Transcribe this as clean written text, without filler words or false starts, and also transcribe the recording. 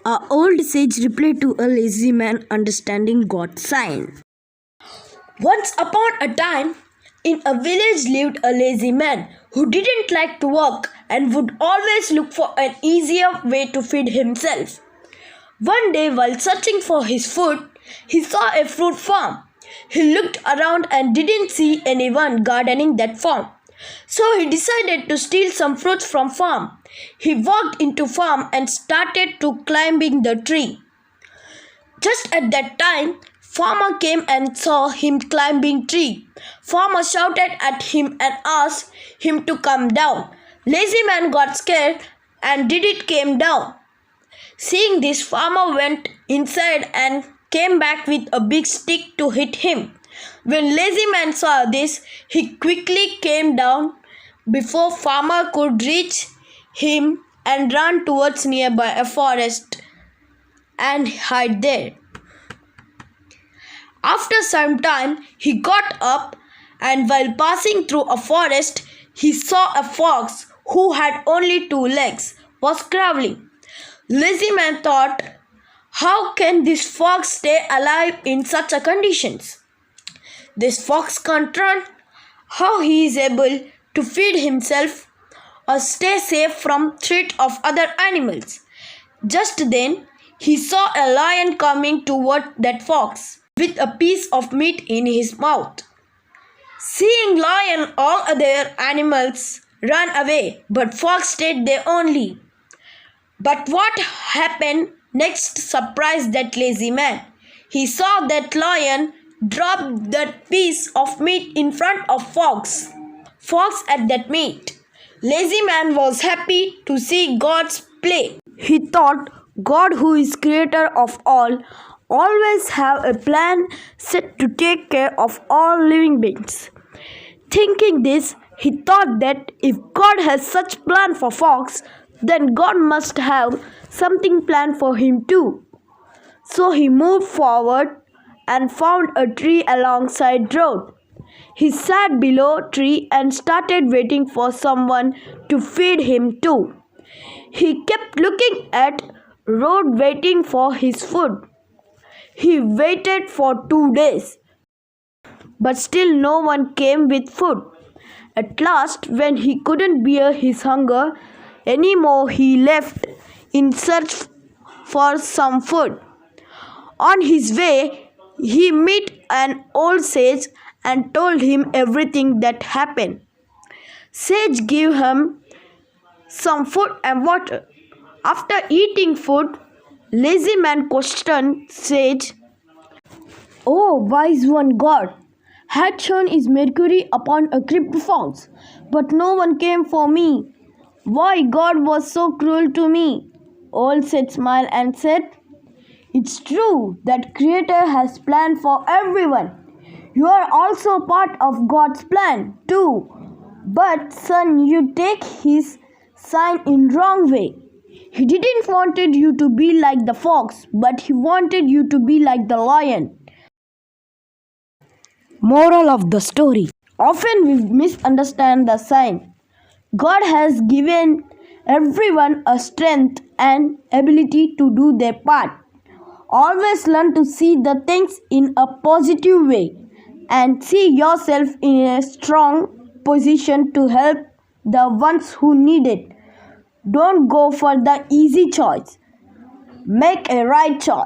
A old sage replied to a lazy man understanding God's sign. Once upon a time, in a village lived a lazy man who didn't like to work and would always look for an easier way to feed himself. One day, while searching for his food, he saw a fruit farm. He looked around and didn't see anyone gardening that farm. So he decided to steal some fruits from farm. He walked into farm and started to climbing the tree. Just at that time, farmer came and saw him climbing tree. Farmer shouted at him and asked him to come down. Lazy man got scared and didn't came down. Seeing this, farmer went inside and came back with a big stick to hit him. When lazy man saw this, he quickly came down before farmer could reach him and ran towards nearby a forest and hid there. After some time, he got up and while passing through a forest, he saw a fox who had only 2 legs was crawling. Lazy man thought, how can this fox stay alive in such a conditions? This fox can't run. How he is able to feed himself or stay safe from threat of other animals? Just then, he saw a lion coming toward that fox with a piece of meat in his mouth. Seeing lion, all other animals ran away, but fox stayed there only. But what happened next surprised that lazy man. He saw that lion drop that piece of meat in front of fox. Fox ate that meat. Lazy man was happy to see God's play. He thought God, who is creator of all, always have a plan set to take care of all living beings. Thinking this, he thought that if God has such plan for fox, then God must have something planned for him too. So he moved forward and found a tree alongside road. He sat below tree and started waiting for someone to feed him too. He kept looking at road waiting for his food. He waited for 2 days, but still no one came with food. At last, when he couldn't bear his hunger anymore, he left in search for some food. On his way, he met an old sage and told him everything that happened. Sage gave him some food and water. After eating food, lazy man questioned sage, "Oh, wise one God, had shown his mercury upon a crippled fox, but no one came for me. Why God was so cruel to me?" Old sage smiled and said, "It's true that Creator has planned for everyone. You are also part of God's plan too. But son, you take his sign in wrong way. He didn't wanted you to be like the fox, but he wanted you to be like the lion." Moral of the story. Often we misunderstand the sign. God has given everyone a strength and ability to do their part. Always learn to see the things in a positive way and see yourself in a strong position to help the ones who need it. Don't go for the easy choice. Make a right choice.